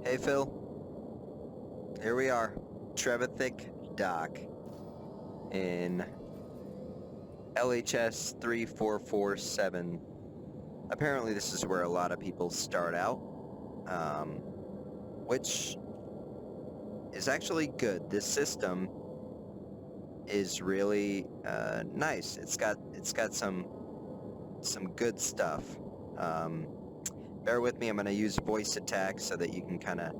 Hey Phil, here we are, Trevithick Dock in LHS 3447. Apparently this is where a lot of people start out, which is actually good. This system is really nice. It's got some good stuff. Bear with me, I'm going to use voice attack so that you can kind of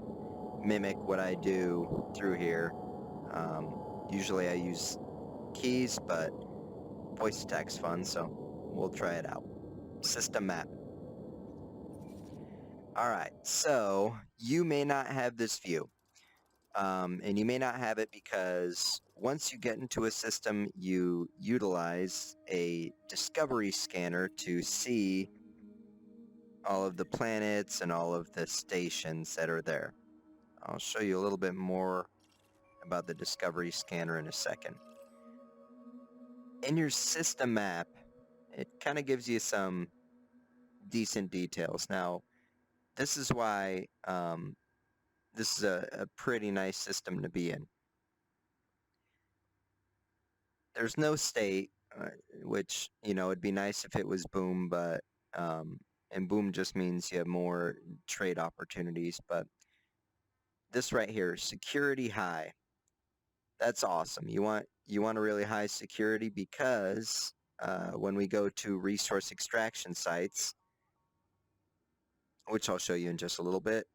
mimic what I do through here. Usually I use keys, but voice attack's fun, so we'll try it out. System map. Alright, so you may not have this view. And you may not have it because once you get into a system, you utilize a discovery scanner to see all of the planets and all of the stations that are there. I'll show you a little bit more about the discovery scanner in a second. In your system map, it kind of gives you some decent details. Now, this is why this is a pretty nice system to be in. There's no state, which, it'd be nice if it was boom, but, and boom just means you have more trade opportunities, but this right here, security high, that's awesome. You want a really high security because when we go to resource extraction sites, which I'll show you in just a little bit,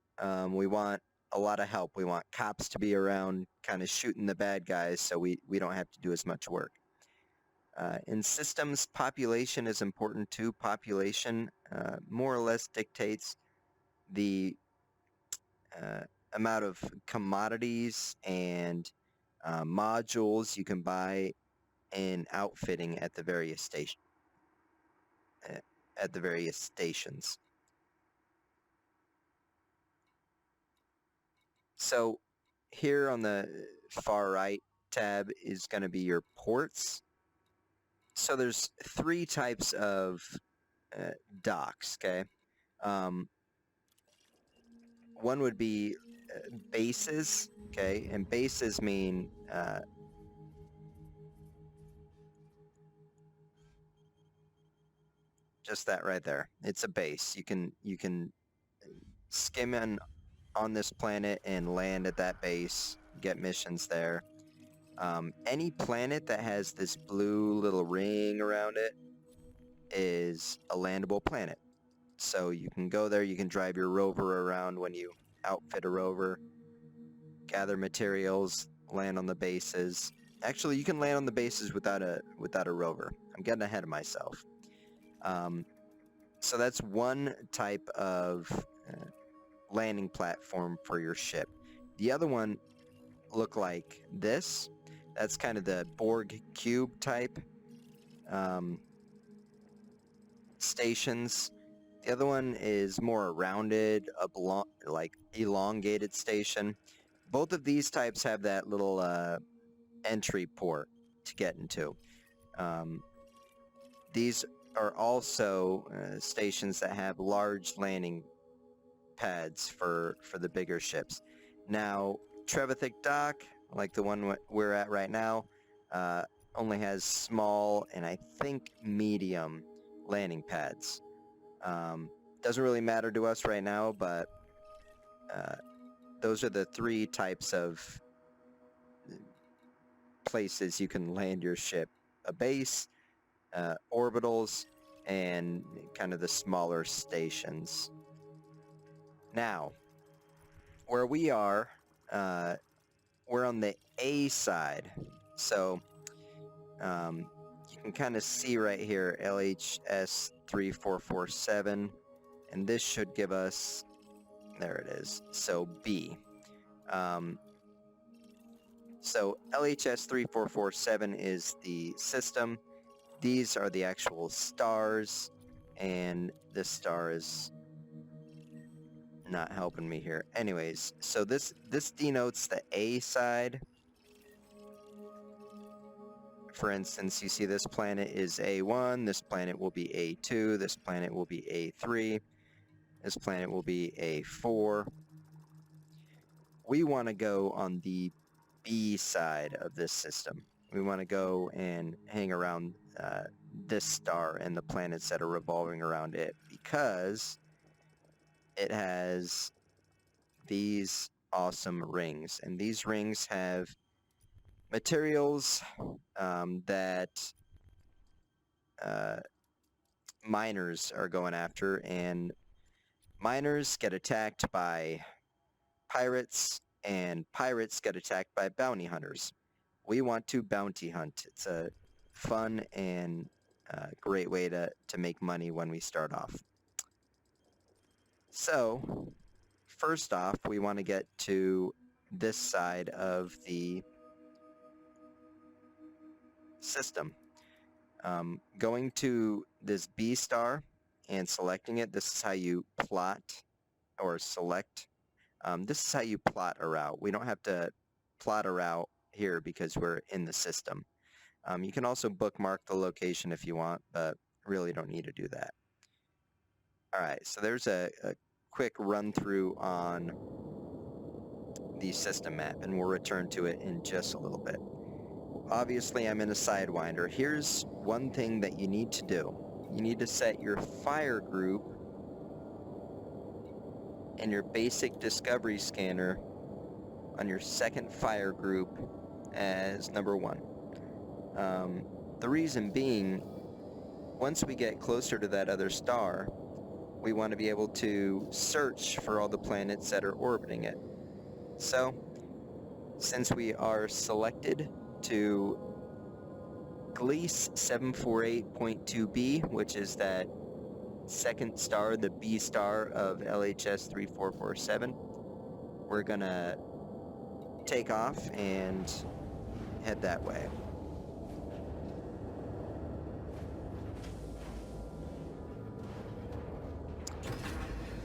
we want a lot of help. We want cops to be around kind of shooting the bad guys so we don't have to do as much work. In systems, population is important too. Population more or less dictates the amount of commodities and modules you can buy in outfitting at the various stations. So here on the far right tab is going to be your ports. So there's three types of docks, okay? One would be bases, okay? And bases mean just that right there. It's a base. You can skim in on this planet and land at that base, get missions there. Any planet that has this blue little ring around it is a landable planet. So you can go there, you can drive your rover around when you outfit a rover, gather materials, land on the bases. Actually, you can land on the bases without a rover. I'm getting ahead of myself. So that's one type of landing platform for your ship. The other one look like this. That's kind of the Borg cube type stations. The other one is more rounded, like elongated station. Both of these types have that little entry port to get into. These are also stations that have large landing pads for the bigger ships. Now, Trevithick Dock, like the one we're at right now, only has small and I think medium landing pads. Doesn't really matter to us right now, but those are the three types of places you can land your ship. A base, orbitals, and kind of the smaller stations. Now, where we are, we're on the A side. So, you can kind of see right here, LHS 3447, and this should give us, there it is, so B. So LHS 3447 is the system. These are the actual stars, and this star is not helping me here. Anyways, so this denotes the A side. For instance, you see this planet is A1, this planet will be A2, this planet will be A3, this planet will be A4. we want to go on the B side of this system. We want to go and hang around this star and the planets that are revolving around it, because it has these awesome rings, and these rings have materials that miners are going after, and miners get attacked by pirates, and pirates get attacked by bounty hunters. We want to bounty hunt. It's a fun and great way to make money when we start off. So, first off, we want to get to this side of the system. Going to this B star and selecting it, this is how you plot or select. This is how you plot a route. We don't have to plot a route here because we're in the system. You can also bookmark the location if you want, but really don't need to do that. Alright, so there's a quick run through on the system map, and we'll return to it in just a little bit. Obviously, I'm in a Sidewinder. Here's one thing that you need to do. You need to set your fire group and your basic discovery scanner on your second fire group as number 1. The reason being, once we get closer to that other star, we want to be able to search for all the planets that are orbiting it. So, since we are selected to Gliese 748.2b, which is that second star, the B star of LHS 3447, we're gonna take off and head that way.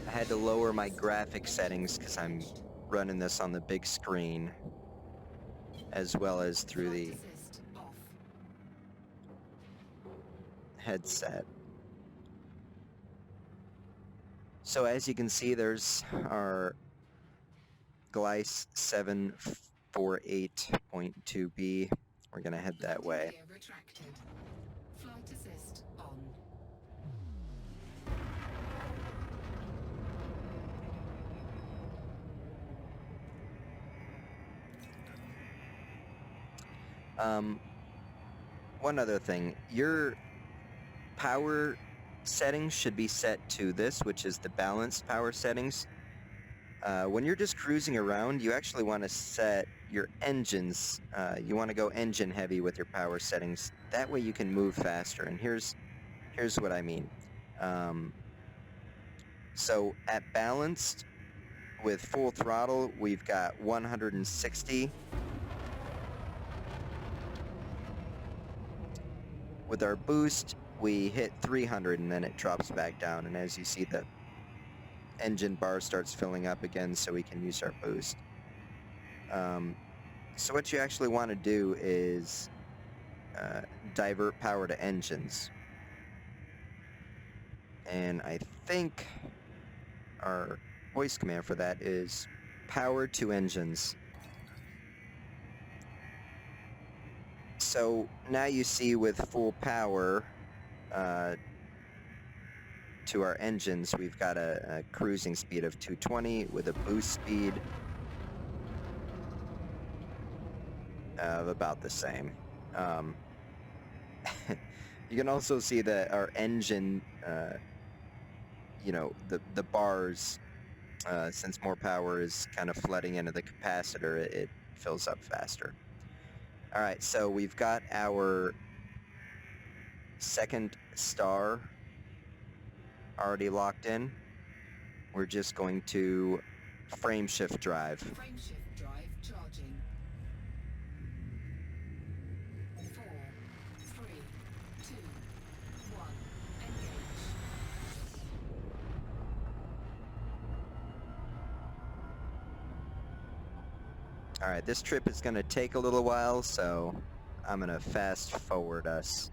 I had to lower my graphic settings because I'm running this on the big screen, as well as through the headset. So as you can see, there's our Gliese 748.2b. We're gonna head that way. Flight assist on. One other thing, your power settings should be set to this, which is the balanced power settings. When you're just cruising around, you actually want to set your engines. You want to go engine heavy with your power settings. That way you can move faster. And here's what I mean. So at balanced, with full throttle, we've got 160. With our boost, we hit 300 and then it drops back down. And as you see, the engine bar starts filling up again so we can use our boost. So what you actually want to do is divert power to engines. And I think our voice command for that is power to engines. So now you see with full power to our engines, we've got a cruising speed of 220 with a boost speed of about the same. You can also see that our engine, you know, the bars, since more power is kind of flooding into the capacitor, it fills up faster. Alright, so we've got our second star already locked in. We're just going to frame shift drive. Frame shift drive charging. 4, 3, 2, 1, engage. Alright, this trip is going to take a little while, so I'm going to fast forward us.